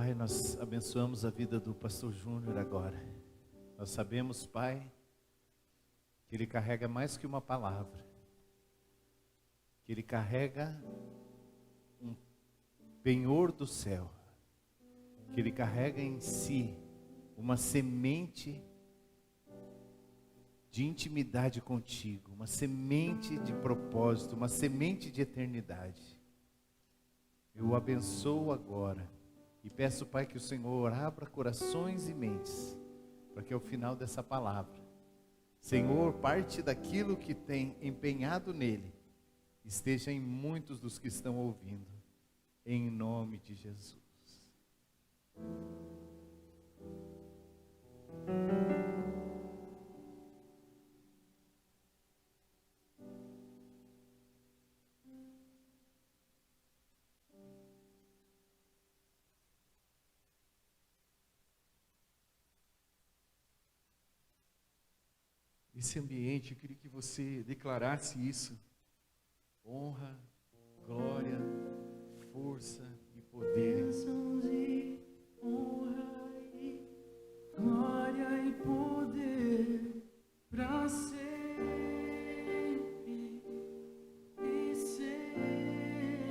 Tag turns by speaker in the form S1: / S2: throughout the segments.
S1: Pai, nós abençoamos a vida do pastor Júnior agora. Nós sabemos, Pai, que ele carrega mais que uma palavra, que ele carrega um penhor do céu, que ele carrega em si uma semente de intimidade contigo, uma semente de propósito, uma semente de eternidade. Eu o abençoo agora e peço, Pai, que o Senhor abra corações e mentes, para que ao final dessa palavra, Senhor, parte daquilo que tem empenhado nele, esteja em muitos dos que estão ouvindo, em nome de Jesus.
S2: Esse ambiente, eu queria que você declarasse isso: honra, glória, força e poder.
S3: Bênçãos e honra e glória e poder para sempre e sempre.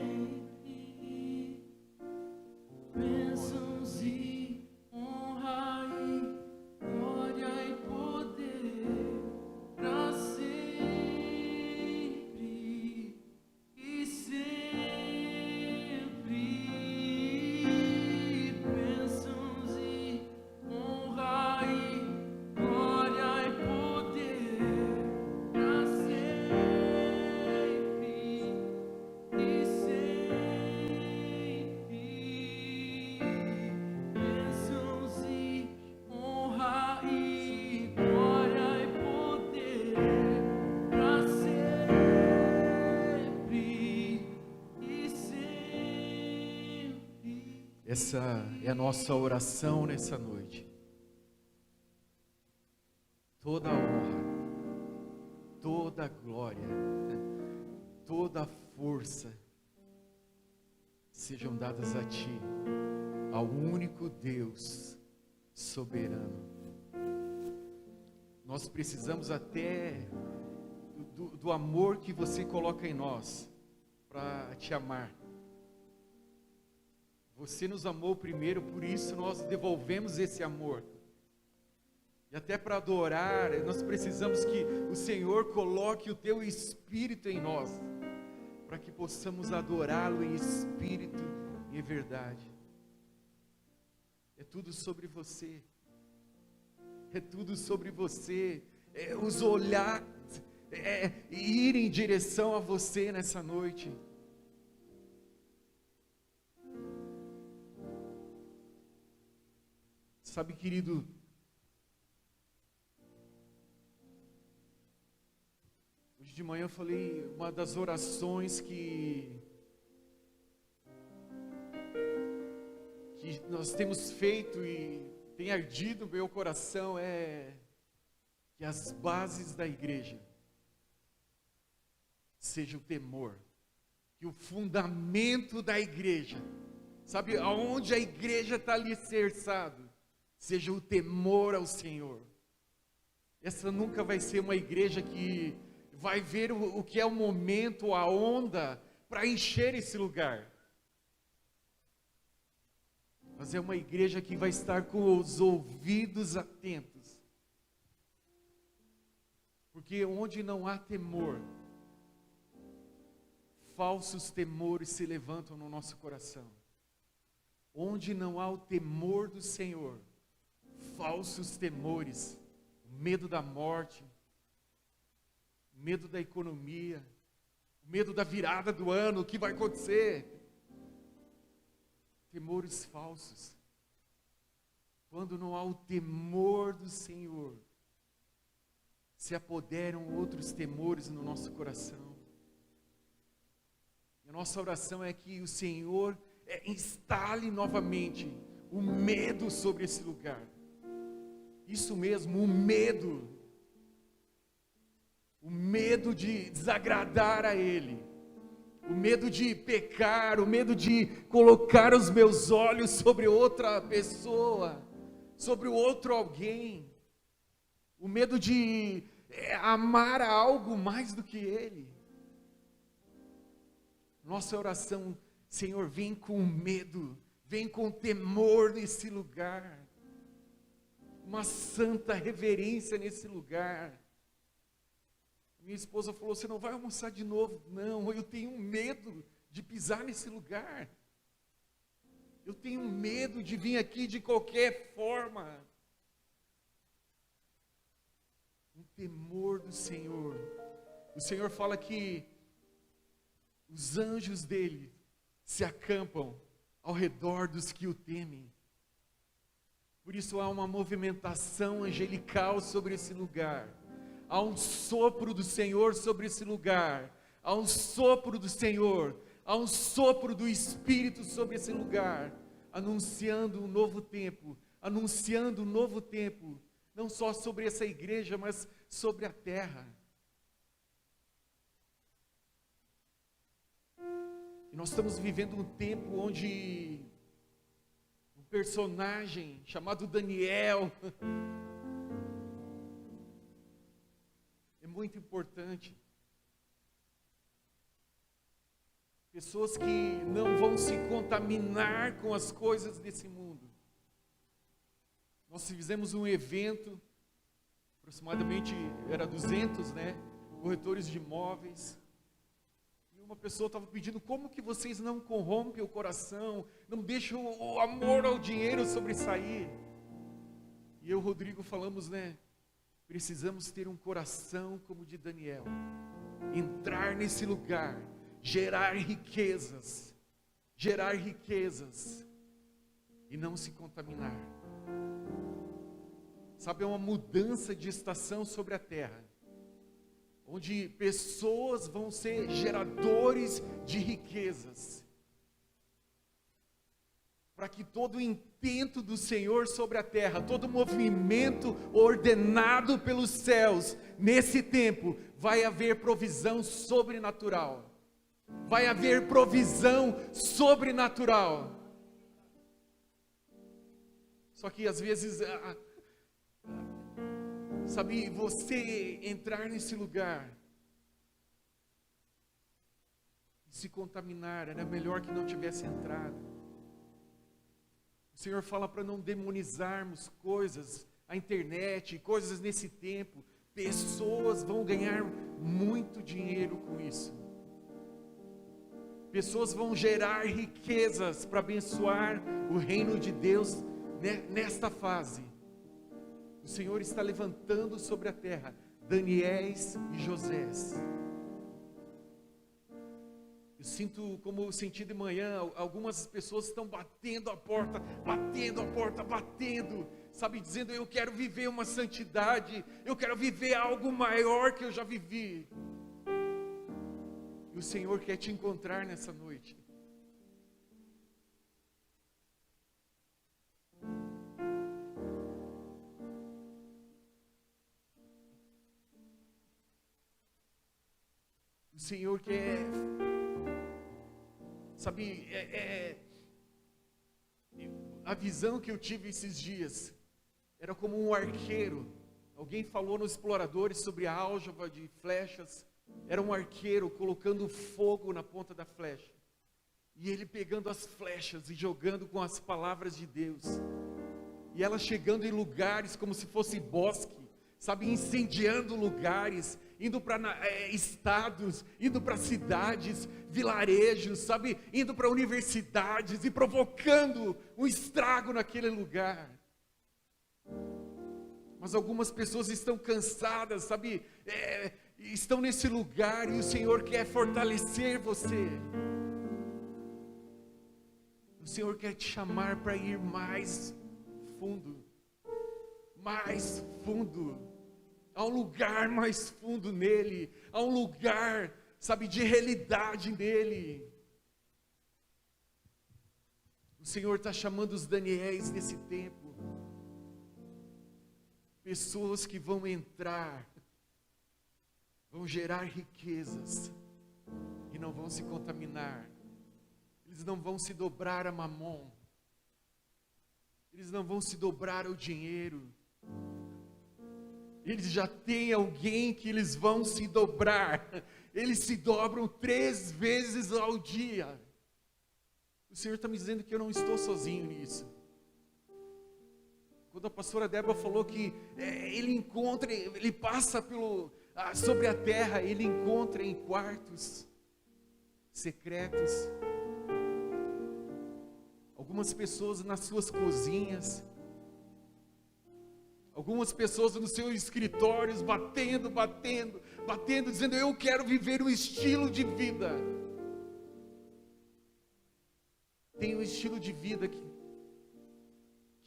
S3: Bênçãos e honra e glória e poder para sempre e sempre. Bênçãos e honra e glória e poder para sempre e sempre. Bênçãos e honra e glória e poder para sempre e sempre.
S2: Essa é a nossa oração nessa noite. Toda a honra, toda a glória, toda a força sejam dadas a Ti, ao único Deus soberano. Nós precisamos até do amor que você coloca em nós para Te amar. Você nos amou primeiro, por isso nós devolvemos esse amor. E até para adorar, nós precisamos que o Senhor coloque o Teu Espírito em nós, para que possamos adorá-lo em espírito e em verdade. É tudo sobre você. É tudo sobre você. Os olhares ir em direção a você nessa noite. Sabe, querido, hoje de manhã eu falei uma das orações que nós temos feito e tem ardido no meu coração, é que as bases da igreja seja o temor, que o fundamento da igreja, sabe, aonde a igreja está alicerçada, seja o temor ao Senhor. Essa nunca vai ser uma igreja que vai ver o que é o momento, a onda, para encher esse lugar. Mas é uma igreja que vai estar com os ouvidos atentos. Porque onde não há temor, falsos temores se levantam no nosso coração. Onde não há o temor do Senhor, falsos temores, o medo da morte, o medo da economia, o medo da virada do ano, o que vai acontecer? Temores falsos. Quando não há o temor do Senhor, se apoderam outros temores no nosso coração. E a nossa oração é que o Senhor instale novamente o medo sobre esse lugar. Isso mesmo, o medo de desagradar a Ele, o medo de pecar, o medo de colocar os meus olhos sobre outra pessoa, sobre o outro alguém, o medo de amar algo mais do que Ele. Nossa oração, Senhor, vem com medo, vem com temor nesse lugar, uma santa reverência nesse lugar. Minha esposa falou: você não vai almoçar de novo? Não, eu tenho medo de pisar nesse lugar. Eu tenho medo de vir aqui de qualquer forma. Um temor do Senhor. O Senhor fala que os anjos dele se acampam ao redor dos que o temem. Por isso há uma movimentação angelical sobre esse lugar. Há um sopro do Senhor sobre esse lugar. Há um sopro do Senhor. Há um sopro do Espírito sobre esse lugar. Anunciando um novo tempo. Anunciando um novo tempo. Não só sobre essa igreja, mas sobre a terra. E nós estamos vivendo um tempo onde um personagem chamado Daniel é muito importante. Pessoas que não vão se contaminar com as coisas desse mundo. Nós fizemos um evento, aproximadamente era 200, corretores de imóveis. Uma pessoa estava pedindo: como que vocês não corrompem o coração, não deixam o amor ao dinheiro sobressair? E eu e o Rodrigo falamos, precisamos ter um coração como o de Daniel, entrar nesse lugar, gerar riquezas e não se contaminar. Sabe, é uma mudança de estação sobre a terra, onde pessoas vão ser geradores de riquezas, para que todo o intento do Senhor sobre a terra, todo movimento ordenado pelos céus, nesse tempo, vai haver provisão sobrenatural, vai haver provisão sobrenatural. Só que às vezes, sabe, você entrar nesse lugar e se contaminar, era melhor que não tivesse entrado. O Senhor fala para não demonizarmos coisas, a internet, coisas nesse tempo. Pessoas vão ganhar muito dinheiro com isso. Pessoas vão gerar riquezas para abençoar o reino de Deus nesta fase. O Senhor está levantando sobre a terra Daniéis e Josés. Eu sinto, como eu senti de manhã, algumas pessoas estão batendo a porta, sabe, dizendo: eu quero viver uma santidade, eu quero viver algo maior que eu já vivi. E o Senhor quer te encontrar nessa noite. O Senhor quer, sabe, a visão que eu tive esses dias, era como um arqueiro. Alguém falou nos Exploradores sobre a álgeva de flechas. Era um arqueiro colocando fogo na ponta da flecha, e ele pegando as flechas e jogando com as palavras de Deus, e elas chegando em lugares como se fosse bosque, sabe, incendiando lugares, indo para estados, indo para cidades, vilarejos, sabe, indo para universidades e provocando um estrago naquele lugar. Mas algumas pessoas estão cansadas, sabe, estão nesse lugar, e o Senhor quer fortalecer você. O Senhor quer te chamar para ir mais fundo, a um lugar mais fundo nele, a um lugar, sabe, de realidade nele. O Senhor está chamando os Daniéis nesse tempo, pessoas que vão entrar, vão gerar riquezas e não vão se contaminar, eles não vão se dobrar a mamon, eles não vão se dobrar ao dinheiro, eles já têm alguém que eles vão se dobrar, eles se dobram 3 vezes ao dia. O Senhor está me dizendo que eu não estou sozinho nisso. Quando a pastora Débora falou que ele passa sobre a terra, ele encontra em quartos secretos, algumas pessoas nas suas cozinhas, algumas pessoas nos seus escritórios, batendo, dizendo: eu quero viver um estilo de vida. Tem um estilo de vida que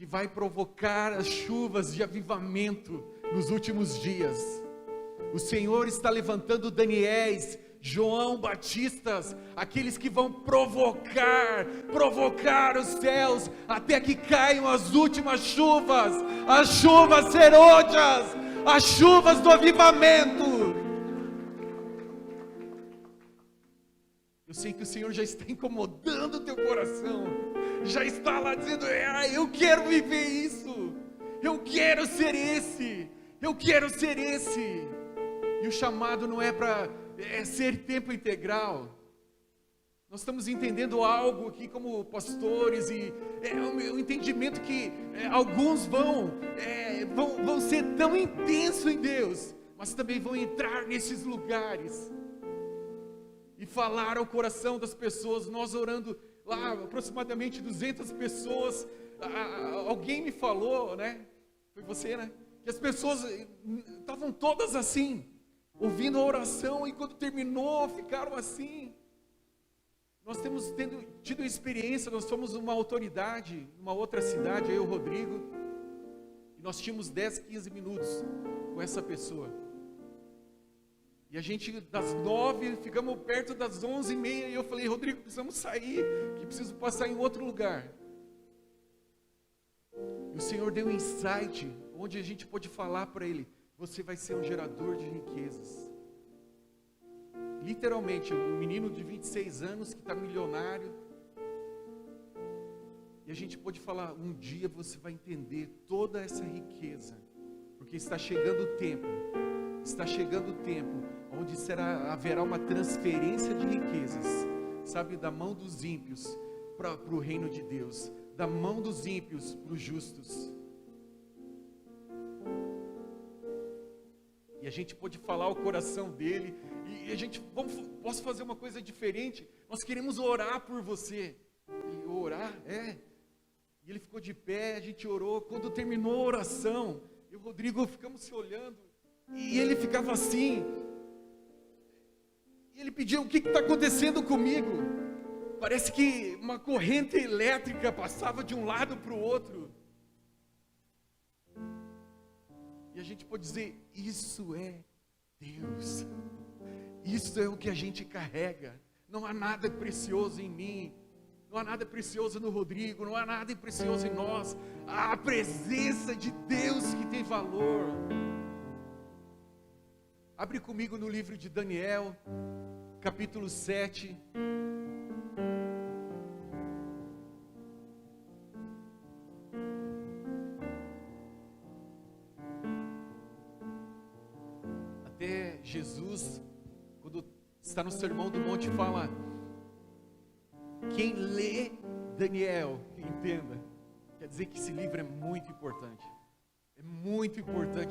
S2: vai provocar as chuvas de avivamento nos últimos dias. O Senhor está levantando Daniéis, João Batistas, aqueles que vão provocar os céus, até que caiam as últimas chuvas, as chuvas serôdias, as chuvas do avivamento. Eu sei que o Senhor já está incomodando o teu coração, já está lá dizendo: eu quero viver isso, eu quero ser esse. E o chamado não é para ser tempo integral. Nós estamos entendendo algo aqui como pastores, e o entendimento que alguns vão ser tão intensos em Deus, mas também vão entrar nesses lugares e falar ao coração das pessoas. Nós orando lá, aproximadamente 200 pessoas, alguém me falou, né? Foi você, né? Que as pessoas estavam todas assim, ouvindo a oração, e quando terminou, ficaram assim. Nós temos tido experiência, nós somos uma autoridade, numa outra cidade, eu e o Rodrigo, e nós tínhamos 10, 15 minutos com essa pessoa. E a gente, das 9, ficamos perto das 11h30, e eu falei: Rodrigo, precisamos sair, que preciso passar em outro lugar. E o Senhor deu um insight, onde a gente pôde falar para ele: você vai ser um gerador de riquezas. Literalmente, um menino de 26 anos que está milionário. E a gente pôde falar: um dia você vai entender toda essa riqueza, porque está chegando o tempo onde haverá uma transferência de riquezas, sabe, da mão dos ímpios para o reino de Deus, da mão dos ímpios para os justos. E a gente pôde falar o coração dele, e a gente: posso fazer uma coisa diferente? Nós queremos orar por você. Ele: orar? E ele ficou de pé, a gente orou. Quando terminou a oração, eu e o Rodrigo ficamos se olhando, e ele ficava assim, e ele pedia: o que está acontecendo comigo? Parece que uma corrente elétrica passava de um lado para o outro. E a gente pode dizer: isso é Deus, isso é o que a gente carrega. Não há nada precioso em mim, não há nada precioso no Rodrigo, não há nada precioso em nós. Há a presença de Deus que tem valor. Abre comigo no livro de Daniel, capítulo 7. Até Jesus, quando está no Sermão do Monte, fala: quem lê Daniel, entenda, quer dizer que esse livro é muito importante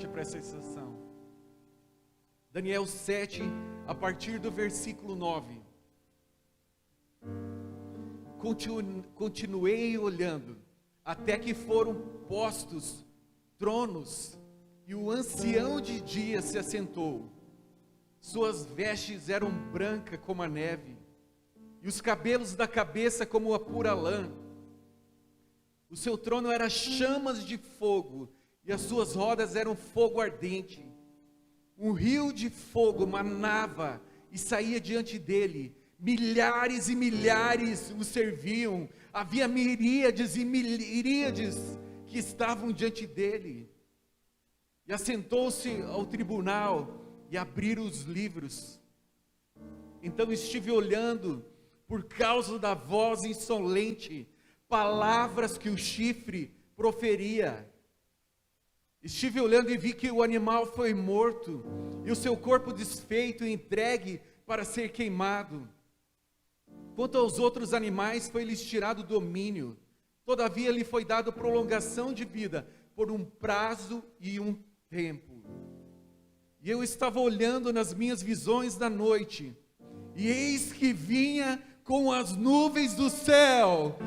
S2: para essa sessão. Daniel 7, a partir do versículo 9. Continuei olhando, até que foram postos tronos, e o ancião de dias se assentou. Suas vestes eram brancas como a neve, e os cabelos da cabeça como a pura lã. O seu trono era chamas de fogo, e as suas rodas eram fogo ardente. Um rio de fogo manava e saía diante dele. Milhares e milhares o serviam. Havia miríades e miríades que estavam diante dele. E assentou-se ao tribunal e abriram os livros. Então estive olhando, por causa da voz insolente, palavras que o chifre proferia. Estive olhando e vi que o animal foi morto, e o seu corpo desfeito e entregue para ser queimado. Quanto aos outros animais, foi-lhes tirado o domínio. Todavia lhe foi dado prolongação de vida, por um prazo e um tempo. E eu estava olhando nas minhas visões da noite, e eis que vinha com as nuvens do céu,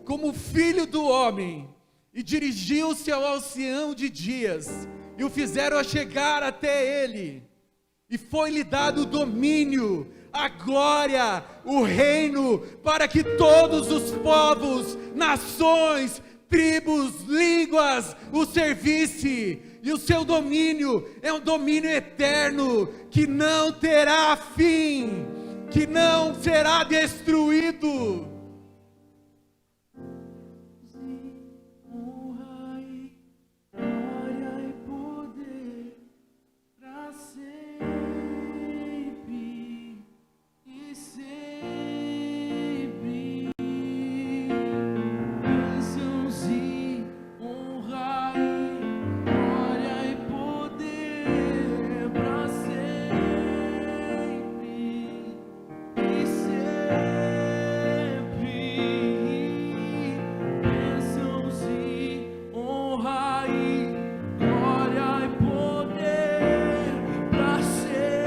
S2: como filho do homem, e dirigiu-se ao ancião de dias, e o fizeram a chegar até ele, e foi-lhe dado o domínio, a glória, o reino, para que todos os povos, nações, tribos, línguas o servisse. E o seu domínio é um domínio eterno, que não terá fim, que não será destruído.
S3: Honra e glória e poder para sempre e sempre. Bênçãos e honra e glória e poder para sempre e sempre. Bênçãos e honra e glória e poder para sempre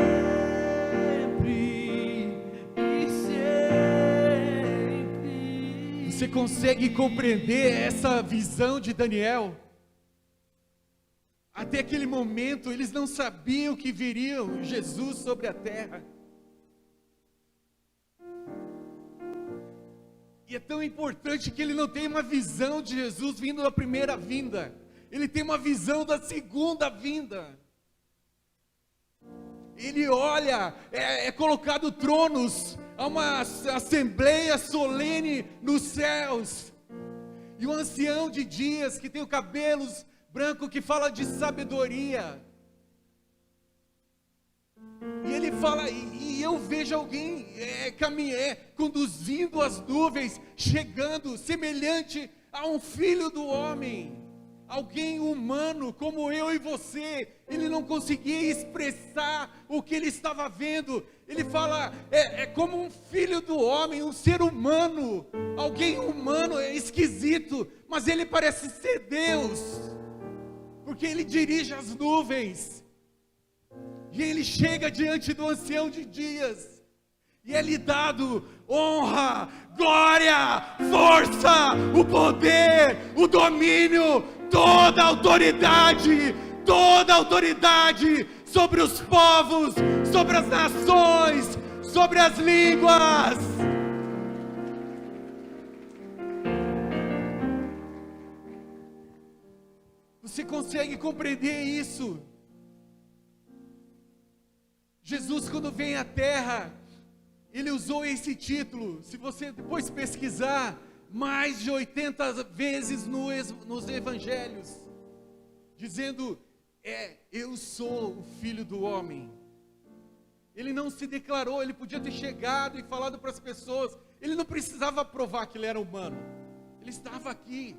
S3: e sempre.
S2: Você consegue compreender essa visão de Daniel? Até aquele momento eles não sabiam que viria Jesus sobre a terra. E é tão importante que ele não tem uma visão de Jesus vindo da primeira vinda, ele tem uma visão da segunda vinda. Ele olha, é colocado tronos, há uma assembleia solene nos céus, e o ancião de dias, que tem os cabelos brancos, que fala de sabedoria, e ele fala, e eu vejo alguém conduzindo as nuvens, chegando, semelhante a um filho do homem, alguém humano, como eu e você. Ele não conseguia expressar o que ele estava vendo. Ele fala, é como um filho do homem, um ser humano, alguém humano, é esquisito, mas ele parece ser Deus, porque ele dirige as nuvens, e ele chega diante do ancião de dias, e é lhe dado honra, glória, força, o poder, o domínio, toda a autoridade sobre os povos, sobre as nações, sobre as línguas. Você consegue compreender isso? Jesus, quando vem à terra, ele usou esse título. Se você depois pesquisar, mais de 80 vezes nos evangelhos, dizendo, eu sou o Filho do Homem. Ele não se declarou, ele podia ter chegado e falado para as pessoas, ele não precisava provar que ele era humano, ele estava aqui,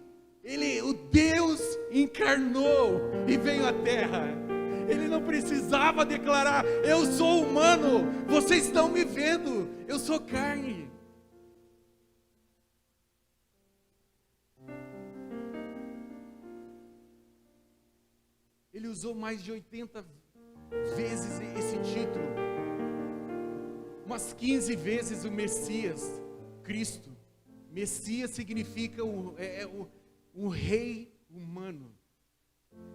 S2: o Deus encarnou e veio à terra. Ele não precisava declarar, eu sou humano, vocês estão me vendo, eu sou carne. Ele usou mais de 80 vezes esse título, umas 15 vezes o Messias, Cristo. Messias significa o rei humano.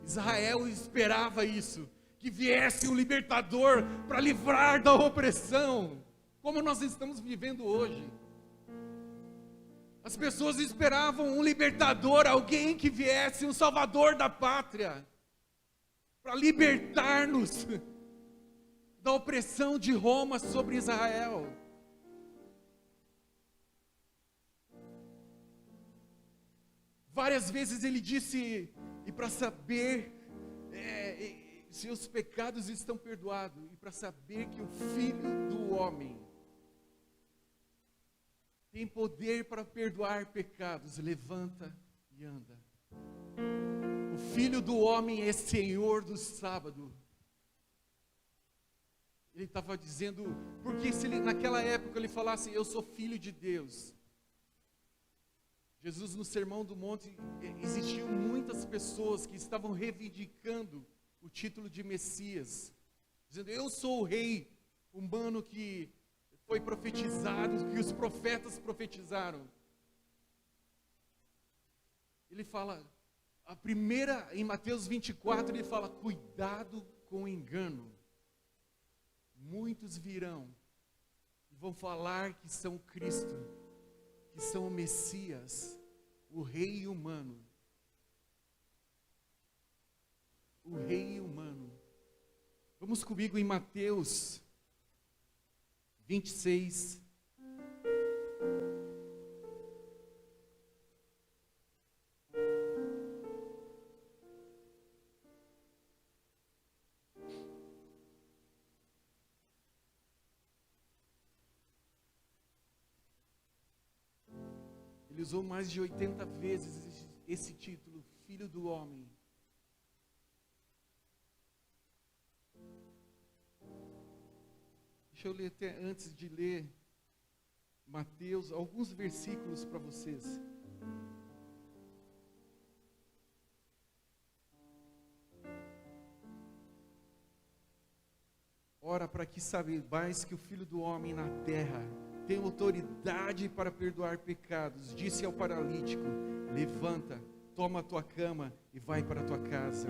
S2: Israel esperava isso, que viesse um libertador para livrar da opressão, como nós estamos vivendo hoje. As pessoas esperavam um libertador, alguém que viesse, um salvador da pátria, para libertar-nos da opressão de Roma sobre Israel. Várias vezes ele disse, e para saber seus pecados estão perdoados, e para saber que o Filho do Homem tem poder para perdoar pecados, levanta e anda. O Filho do Homem é Senhor do sábado. Ele estava dizendo, porque se ele, naquela época ele falasse, eu sou filho de Deus. Jesus, no Sermão do Monte, existiam muitas pessoas que estavam reivindicando o título de Messias, dizendo, eu sou o rei humano que foi profetizado, que os profetas profetizaram. Ele fala, a primeira, em Mateus 24, ele fala, cuidado com o engano. Muitos virão e vão falar que são Cristo, que são o Messias, o Rei humano. O Rei humano. Vamos comigo em Mateus 26. Ele usou mais de 80 vezes esse título, Filho do Homem. Deixa eu ler até, antes de ler Mateus, alguns versículos para vocês. Ora, para que saibais que o Filho do Homem na terra tem autoridade para perdoar pecados, disse ao paralítico, levanta, toma a tua cama e vai para a tua casa.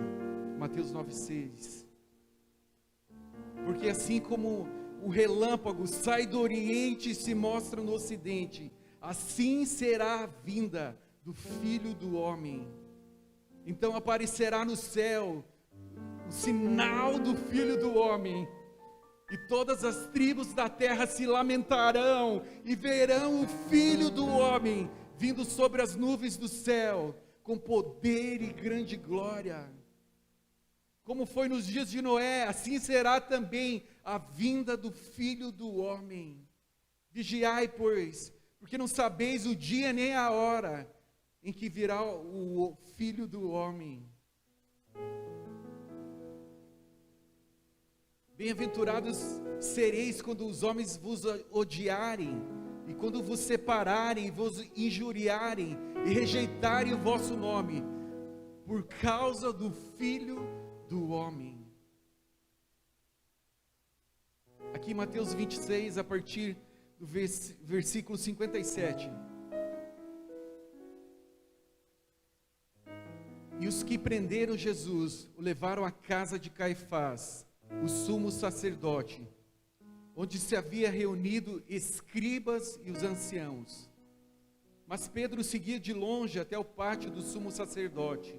S2: Mateus 9,6. Porque assim como o relâmpago sai do oriente e se mostra no ocidente, assim será a vinda do Filho do Homem. Então aparecerá no céu o sinal do Filho do Homem, e todas as tribos da terra se lamentarão e verão o Filho do Homem vindo sobre as nuvens do céu, com poder e grande glória. Como foi nos dias de Noé, assim será também a vinda do Filho do Homem. Vigiai, pois, porque não sabeis o dia nem a hora em que virá o Filho do Homem. Bem-aventurados sereis quando os homens vos odiarem, e quando vos separarem, vos injuriarem, e rejeitarem o vosso nome, por causa do Filho do Homem. Aqui em Mateus 26, a partir do versículo 57. E os que prenderam Jesus, o levaram à casa de Caifás, o sumo sacerdote, onde se havia reunido escribas e os anciãos. Mas Pedro seguia de longe até o pátio do sumo sacerdote.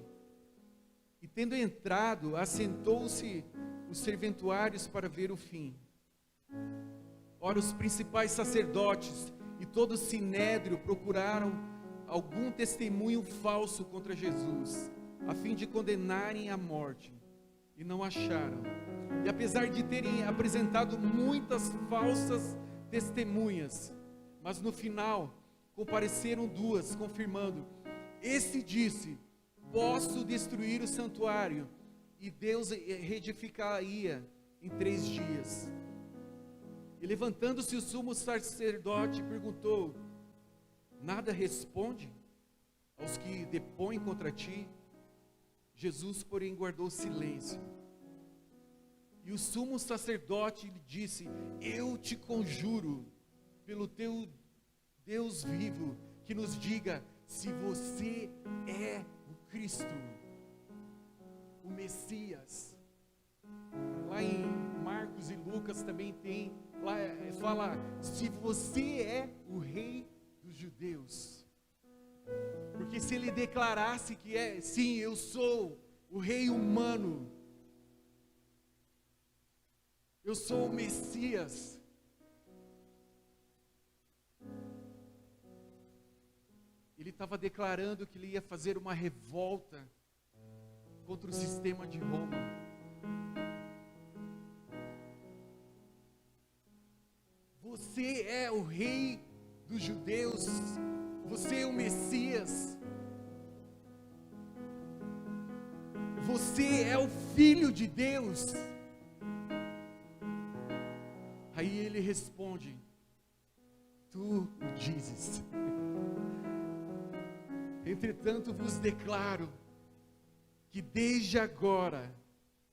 S2: E tendo entrado, assentou-se os serventuários para ver o fim. Ora, os principais sacerdotes e todo o sinédrio procuraram algum testemunho falso contra Jesus, a fim de condenarem à morte, e não acharam. E apesar de terem apresentado muitas falsas testemunhas, mas no final compareceram duas, confirmando: esse disse, posso destruir o santuário, e Deus reedificaria em 3 dias. E levantando-se o sumo sacerdote perguntou: nada responde aos que depõem contra ti? Jesus, porém, guardou silêncio. E o sumo sacerdote lhe disse: eu te conjuro, pelo teu Deus vivo, que nos diga se você é o Cristo, o Messias. Lá em Marcos e Lucas também tem, lá fala, se você é o rei dos judeus. Porque se ele declarasse que é, sim, eu sou o rei humano, eu sou o Messias, ele estava declarando que ele ia fazer uma revolta contra o sistema de Roma. o rei dos judeus, você é o Messias, você é o Filho de Deus. Aí ele responde: tu o dizes. Entretanto vos declaro que desde agora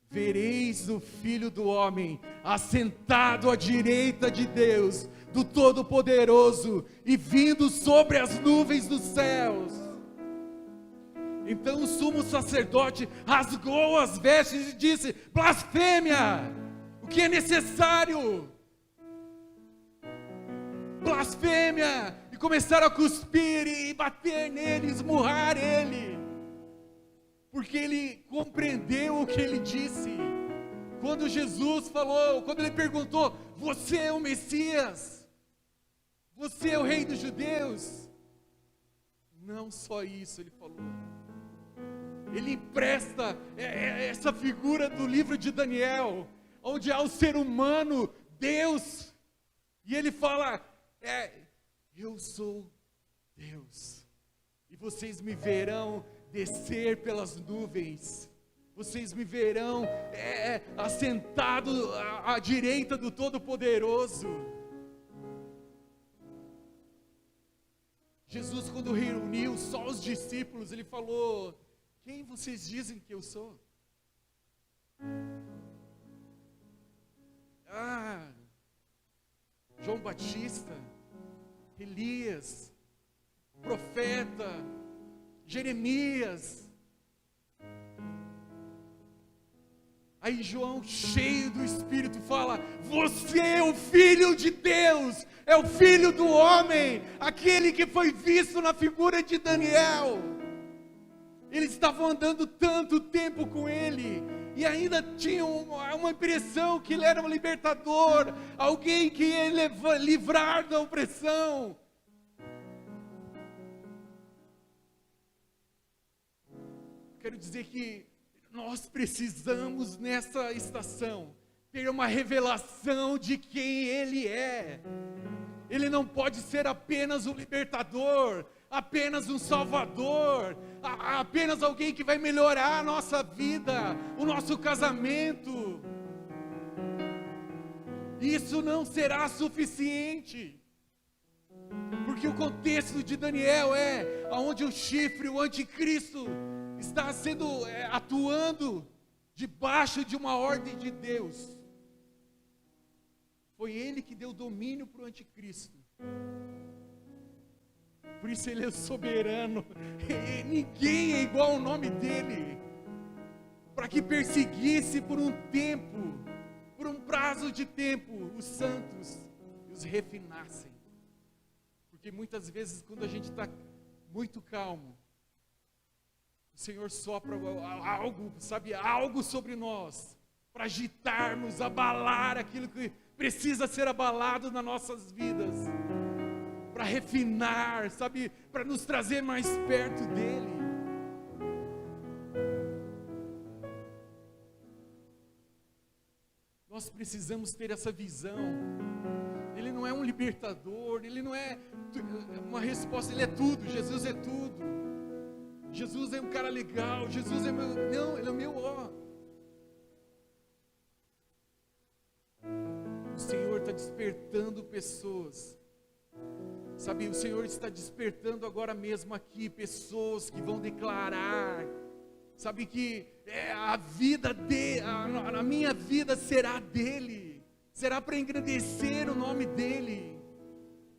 S2: vereis o Filho do Homem assentado à direita de Deus, do Todo-Poderoso, e vindo sobre as nuvens dos céus. Então o sumo sacerdote rasgou as vestes e disse: blasfêmia! O que é necessário? Blasfêmia! E começaram a cuspir e bater nele, esmurrar ele, porque ele compreendeu o que ele disse. Quando Jesus falou, quando ele perguntou: você é o Messias? Você é o rei dos judeus? Não só isso ele falou. Ele empresta essa figura do livro de Daniel, onde há o ser humano, Deus, e ele fala: eu sou Deus, e vocês me verão descer pelas nuvens, vocês me verão assentado à direita do Todo-Poderoso. Jesus, quando reuniu só os discípulos, ele falou: quem vocês dizem que eu sou? João Batista, Elias, profeta, Jeremias. Aí João, cheio do Espírito, fala: você é o Filho de Deus, é o Filho do homem, aquele que foi visto na figura de Daniel. Eles estavam andando tanto tempo com ele, e ainda tinham uma impressão que ele era um libertador, alguém que ia livrar da opressão. Quero dizer que nós precisamos, nessa estação, ter uma revelação de quem Ele é. Ele não pode ser apenas um libertador, apenas um salvador, apenas alguém que vai melhorar a nossa vida, o nosso casamento. Isso não será suficiente, porque o contexto de Daniel é onde o chifre, o anticristo, está atuando debaixo de uma ordem de Deus. Foi ele que deu domínio para o anticristo. Por isso ele é soberano. Ninguém é igual ao nome dele, para que perseguisse por um tempo, por um prazo de tempo, os santos e os refinassem. Porque muitas vezes, quando a gente está muito calmo, o Senhor sopra algo sobre nós, para agitarmos, abalar aquilo que precisa ser abalado nas nossas vidas, para refinar, para nos trazer mais perto dEle. Nós precisamos ter essa visão. Ele não é um libertador, Ele não é uma resposta, Ele é tudo. Jesus é tudo. Jesus é um cara legal, Jesus é meu... Não, Ele é o meu O Senhor está despertando pessoas. O Senhor está despertando agora mesmo aqui pessoas que vão declarar, que a minha vida será dEle, será para engrandecer o nome dEle.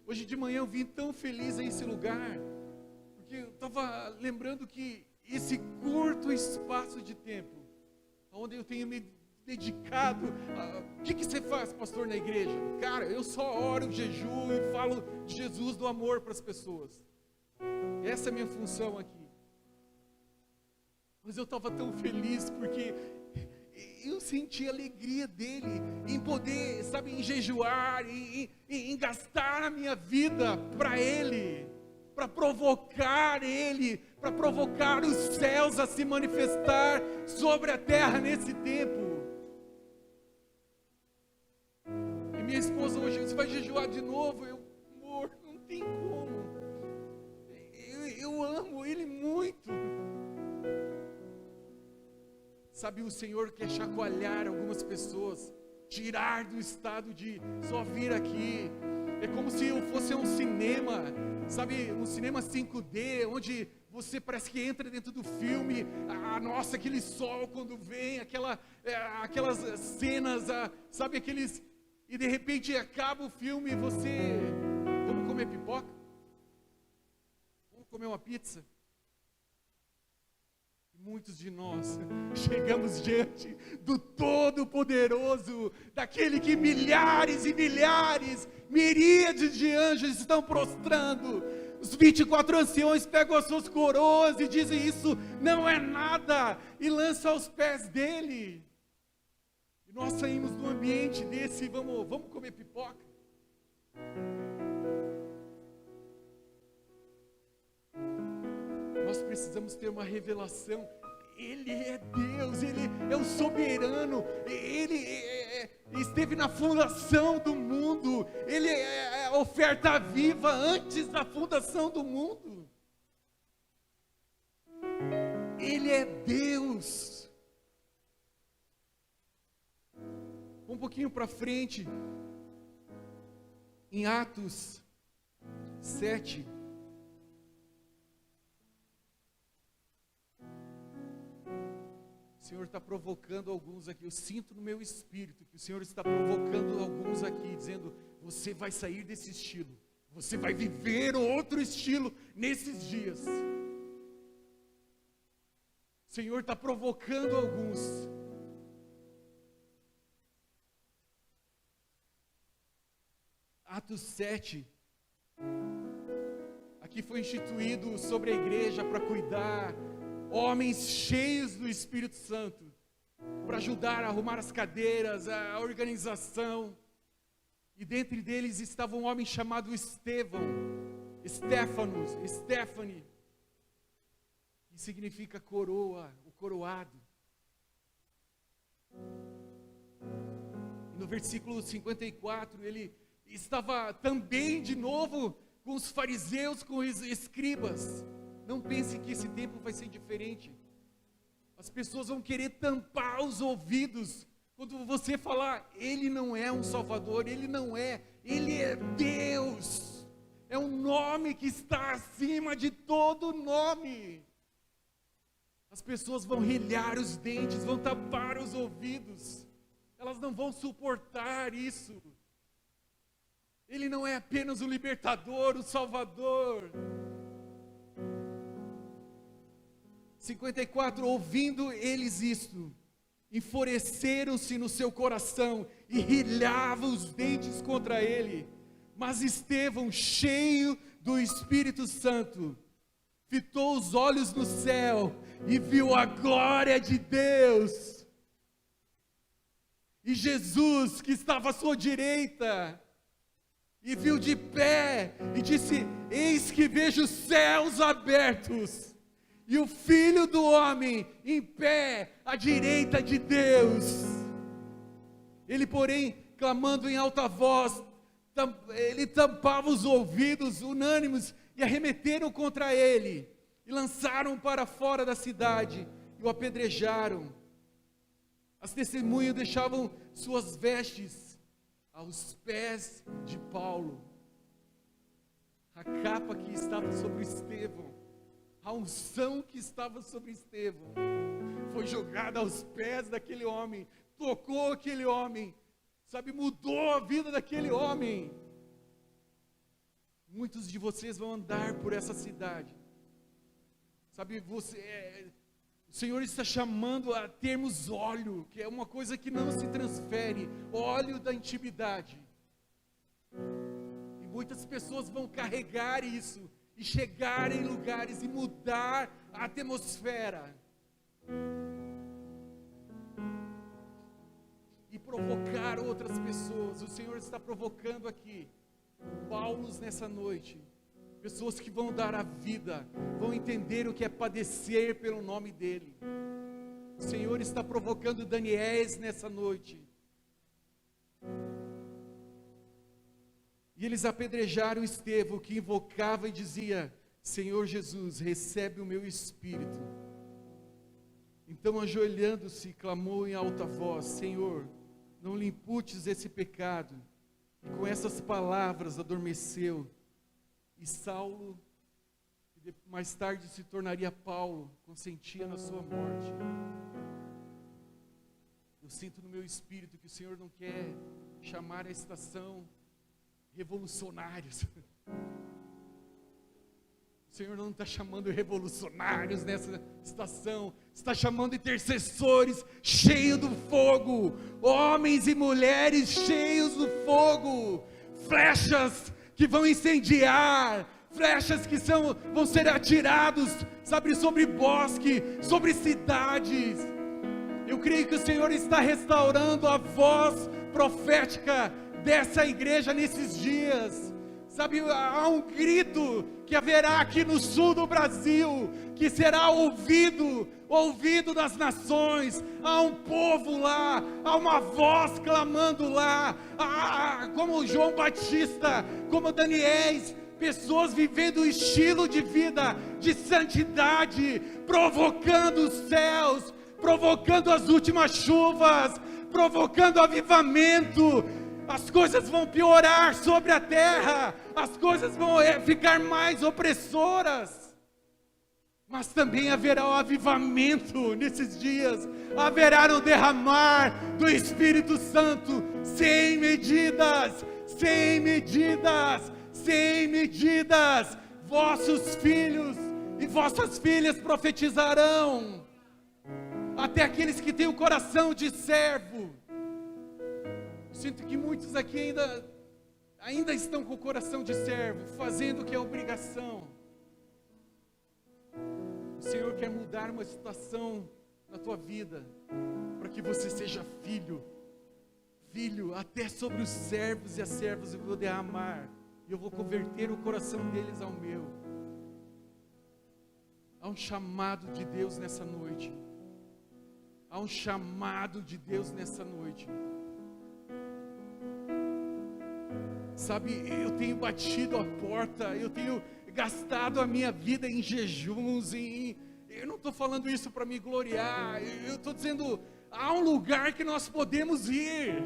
S2: Hoje de manhã eu vim tão feliz a esse lugar, porque eu estava lembrando que esse curto espaço de tempo, onde eu tenho me dedicado, o que você faz, pastor, na igreja? Cara, eu só oro, jejuo e falo de Jesus, do amor para as pessoas. Essa é a minha função aqui. Mas eu estava tão feliz porque eu senti a alegria dele em poder, em jejuar, em gastar a minha vida para ele, para provocar ele, para provocar os céus a se manifestar sobre a terra nesse tempo. E minha esposa hoje: você vai jejuar de novo? tem como. Eu amo Ele muito. Sabe, o Senhor quer chacoalhar algumas pessoas, tirar do estado de só vir aqui. É como se eu fosse um cinema, sabe, um cinema 5D, onde você parece que entra dentro do filme. Nossa, aquele sol quando vem, aquelas cenas, sabe, aqueles... E de repente acaba o filme e você... Vamos comer pipoca? Vamos comer uma pizza? Muitos de nós chegamos diante do Todo-Poderoso, daquele que milhares e milhares, miríades de anjos estão prostrando. Os 24 anciões pegam as suas coroas e dizem: isso não é nada, e lançam aos pés dele. E nós saímos do ambiente desse e vamos comer pipoca. Nós precisamos ter uma revelação. Ele é Deus, Ele é o soberano, Ele esteve na fundação do mundo, Ele é a oferta viva antes da fundação do mundo. Ele é Deus. Um pouquinho para frente, em Atos 7, o Senhor está provocando alguns aqui. Eu sinto no meu espírito que o Senhor está provocando alguns aqui, dizendo: você vai sair desse estilo, você vai viver outro estilo nesses dias. O Senhor está provocando alguns. Atos 7, aqui foi instituído sobre a igreja para cuidar, homens cheios do Espírito Santo, para ajudar a arrumar as cadeiras, a organização. E dentre deles estava um homem chamado Stephanie, que significa coroa, o coroado. E no versículo 54, ele estava também de novo com os fariseus, com os escribas. Não pense que esse tempo vai ser diferente. As pessoas vão querer tampar os ouvidos quando você falar: Ele não é um Salvador, Ele não é, Ele é Deus. É um nome que está acima de todo nome. As pessoas vão rilhar os dentes, vão tapar os ouvidos. Elas não vão suportar isso. Ele não é apenas o libertador, o Salvador. 54, ouvindo eles isto, enfureceram-se no seu coração e rilhavam os dentes contra ele. Mas Estevão, cheio do Espírito Santo, fitou os olhos no céu e viu a glória de Deus. E Jesus, que estava à sua direita, e viu de pé, e disse: eis que vejo os céus abertos, e o Filho do Homem em pé à direita de Deus. Ele, porém, clamando em alta voz, ele tampava os ouvidos unânimes, e arremeteram contra ele, e lançaram para fora da cidade, e o apedrejaram. As testemunhas deixavam suas vestes aos pés de Paulo. A capa que estava sobre Estevão, a unção que estava sobre Estevão, foi jogada aos pés daquele homem, tocou aquele homem, sabe, mudou a vida daquele homem. Muitos de vocês vão andar por essa cidade, sabe, o Senhor está chamando a termos óleo, que é uma coisa que não se transfere, óleo da intimidade. E muitas pessoas vão carregar isso, e chegar em lugares e mudar a atmosfera. E provocar outras pessoas. O Senhor está provocando aqui Paulos nessa noite. Pessoas que vão dar a vida, vão entender o que é padecer pelo nome dEle. O Senhor está provocando Daniéis nessa noite. E eles apedrejaram Estevão, que invocava e dizia: Senhor Jesus, recebe o meu espírito. Então, ajoelhando-se, clamou em alta voz: Senhor, não lhe imputes esse pecado. E com essas palavras adormeceu. E Saulo, que mais tarde se tornaria Paulo, consentia na sua morte. Eu sinto no meu espírito que o Senhor não quer chamar a estação revolucionários. O Senhor não está chamando revolucionários nessa estação, está chamando intercessores cheios do fogo, homens e mulheres cheios do fogo, flechas que vão incendiar, flechas que vão ser atirados, sabe, sobre bosque, sobre cidades. Eu creio que o Senhor está restaurando a voz profética dessa igreja nesses dias. Sabe, há um grito que haverá aqui no sul do Brasil, que será ouvido das nações. Há um povo lá, há uma voz clamando lá, como João Batista, como Daniéis, pessoas vivendo um estilo de vida, de santidade, provocando os céus, provocando as últimas chuvas, provocando avivamento. As coisas vão piorar sobre a terra, as coisas vão ficar mais opressoras, mas também haverá um avivamento nesses dias, haverá um derramar do Espírito Santo, sem medidas, sem medidas, sem medidas. Vossos filhos e vossas filhas profetizarão, até aqueles que têm o coração de servo. Sinto que muitos aqui ainda estão com o coração de servo, fazendo o que é obrigação. O Senhor quer mudar uma situação na tua vida, para que você seja filho, até sobre os servos e as servas eu vou derramar, e eu vou converter o coração deles ao meu. Há um chamado de Deus nessa noite, há um chamado de Deus nessa noite. Sabe, eu tenho batido a porta, eu tenho gastado a minha vida em jejuns, eu não estou falando isso para me gloriar, eu estou dizendo, há um lugar que nós podemos ir,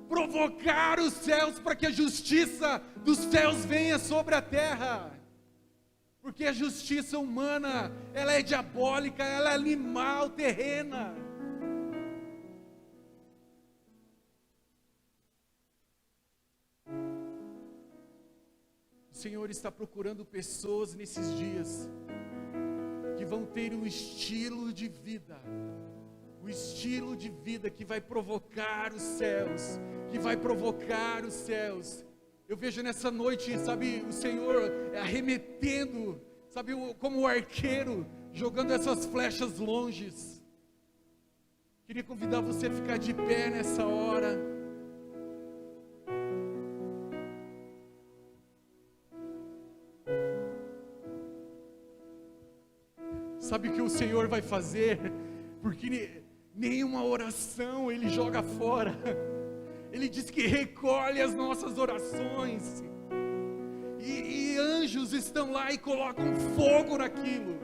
S2: provocar os céus para que a justiça dos céus venha sobre a terra, porque a justiça humana, ela é diabólica, ela é animal, terrena. O Senhor está procurando pessoas nesses dias que vão ter um estilo de vida que vai provocar os céus, Eu vejo nessa noite, sabe, o Senhor arremetendo, sabe, como o arqueiro, jogando essas flechas longes. Queria convidar você a ficar de pé nessa hora. Sabe o que o Senhor vai fazer? Porque nenhuma oração Ele joga fora. Ele diz que recolhe as nossas orações. E anjos estão lá e colocam fogo naquilo.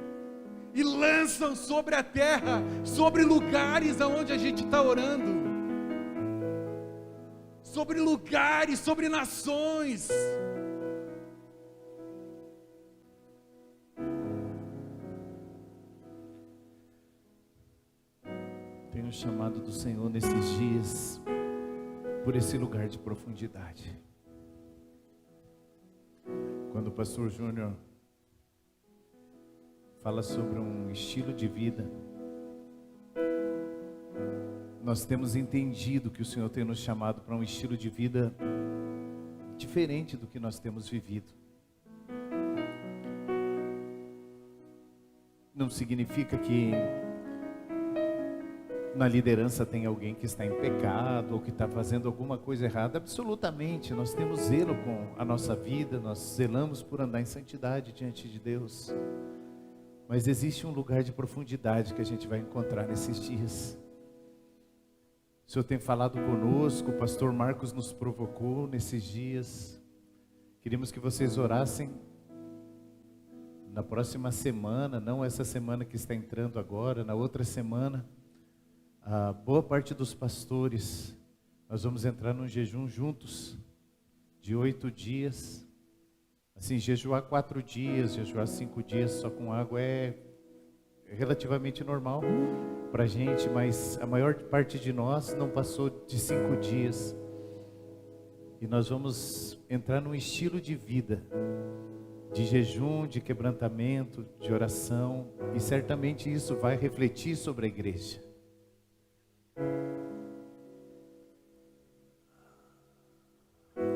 S2: E lançam sobre a terra, sobre lugares aonde a gente está orando. Sobre lugares, sobre nações.
S1: Tenho chamado do Senhor nesses dias, por esse lugar de profundidade. Quando o pastor Júnior fala sobre um estilo de vida, nós temos entendido que o Senhor tem nos chamado para um estilo de vida diferente do que nós temos vivido. Não significa que na liderança tem alguém que está em pecado ou que está fazendo alguma coisa errada. Absolutamente, nós temos zelo com a nossa vida, nós zelamos por andar em santidade diante de Deus. Mas existe um lugar de profundidade que a gente vai encontrar nesses dias. O Senhor tem falado conosco, o pastor Marcos nos provocou nesses dias. Queríamos que vocês orassem na próxima semana, não essa semana que está entrando agora, na outra semana. A boa parte dos pastores, nós vamos entrar num jejum juntos, de 8 dias. Assim, jejuar 4 dias, jejuar 5 dias só com água é relativamente normal para a gente, mas a maior parte de nós não passou de 5 dias. E nós vamos entrar num estilo de vida, de jejum, de quebrantamento, de oração, e certamente isso vai refletir sobre a igreja.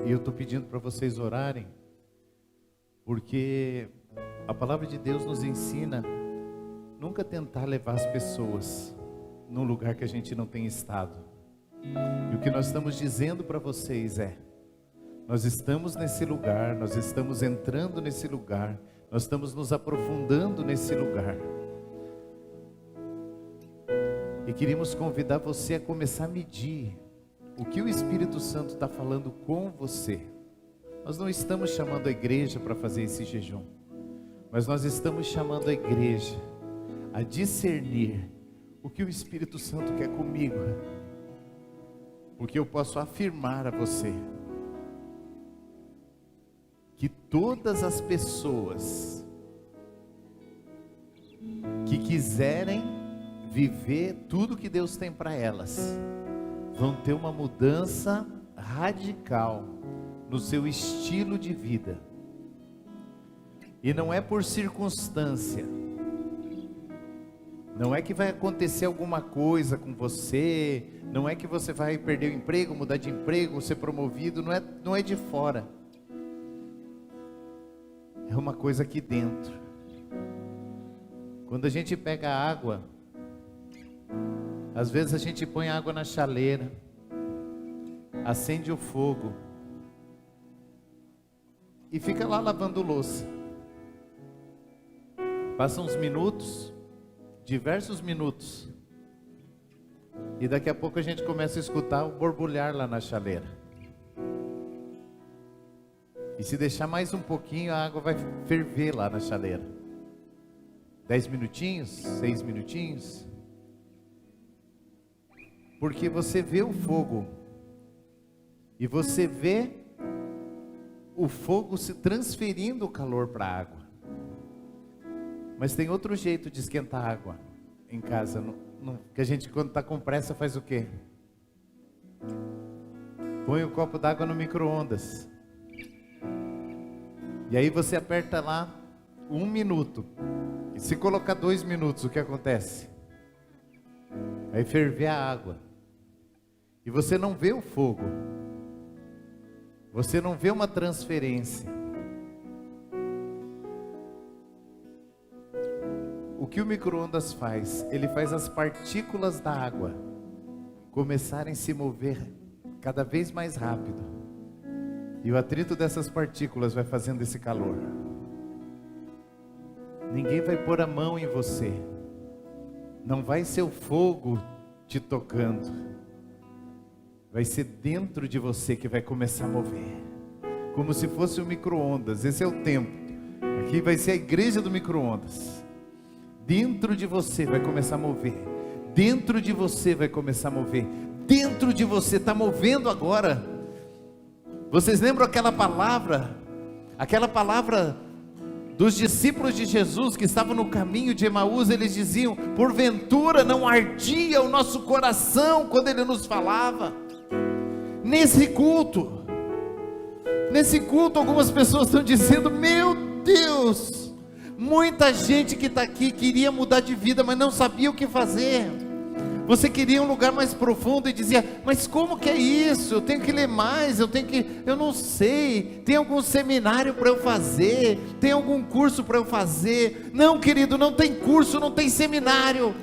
S1: E eu estou pedindo para vocês orarem, porque a palavra de Deus nos ensina nunca tentar levar as pessoas num lugar que a gente não tem estado. E o que nós estamos dizendo para vocês é: nós estamos nesse lugar, nós estamos entrando nesse lugar, nós estamos nos aprofundando nesse lugar. E queríamos convidar você a começar a medir o que o Espírito Santo está falando com você. Nós não estamos chamando a igreja para fazer esse jejum, mas nós estamos chamando a igreja a discernir o que o Espírito Santo quer comigo. Porque eu posso afirmar a você que todas as pessoas que quiserem viver tudo que Deus tem para elas, vão ter uma mudança radical no seu estilo de vida. E não é por circunstância, não é que vai acontecer alguma coisa com você, não é que você vai perder o emprego, mudar de emprego, ser promovido, não é de fora. É uma coisa aqui dentro. Quando a gente pega água, às vezes a gente põe água na chaleira, acende o fogo e fica lá lavando louça. Passam uns minutos, diversos minutos, e daqui a pouco a gente começa a escutar o borbulhar lá na chaleira. E se deixar mais um pouquinho, a água vai ferver lá na chaleira. 10 minutinhos, 6 minutinhos. Porque você vê o fogo, e você vê o fogo se transferindo o calor para a água. Mas tem outro jeito de esquentar água em casa, que a gente, quando está com pressa, faz o quê? Põe o copo d'água no micro-ondas. E aí você aperta lá 1 minuto. E se colocar 2 minutos, o que acontece? Vai ferver a água. E você não vê o fogo. Você não vê uma transferência. O que o micro-ondas faz? Ele faz as partículas da água começarem a se mover cada vez mais rápido. E o atrito dessas partículas vai fazendo esse calor. Ninguém vai pôr a mão em você. Não vai ser o fogo te tocando. Vai ser dentro de você que vai começar a mover. Como se fosse um micro-ondas. Esse é o tempo. Aqui vai ser a igreja do micro-ondas. Dentro de você vai começar a mover. Dentro de você vai começar a mover. Dentro de você está movendo agora. Vocês lembram aquela palavra dos discípulos de Jesus que estavam no caminho de Emaús? Eles diziam: porventura não ardia o nosso coração quando Ele nos falava? Nesse culto, algumas pessoas estão dizendo: meu Deus, muita gente que está aqui queria mudar de vida, mas não sabia o que fazer. Você queria um lugar mais profundo e dizia: mas como que é isso? Eu tenho que ler mais, eu não sei, tem algum seminário para eu fazer, tem algum curso para eu fazer? Não, querido, não tem curso, não tem seminário.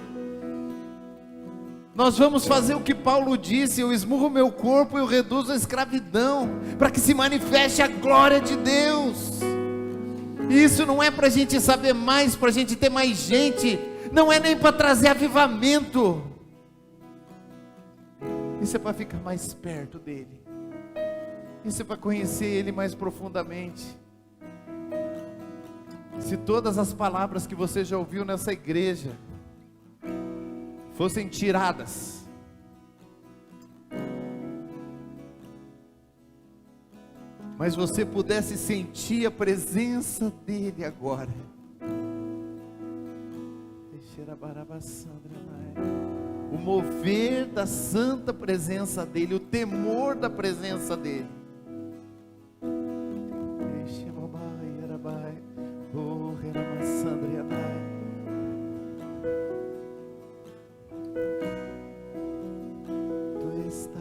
S1: Nós vamos fazer o que Paulo disse: eu esmurro meu corpo e eu reduzo a escravidão, para que se manifeste a glória de Deus. E isso não é para a gente saber mais, para a gente ter mais gente, não é nem para trazer avivamento. Isso é para ficar mais perto dele. Isso é para conhecer Ele mais profundamente. Se todas as palavras que você já ouviu nessa igreja fossem tiradas, mas você pudesse sentir a presença dEle agora, o mover da santa presença dEle, o temor da presença dEle,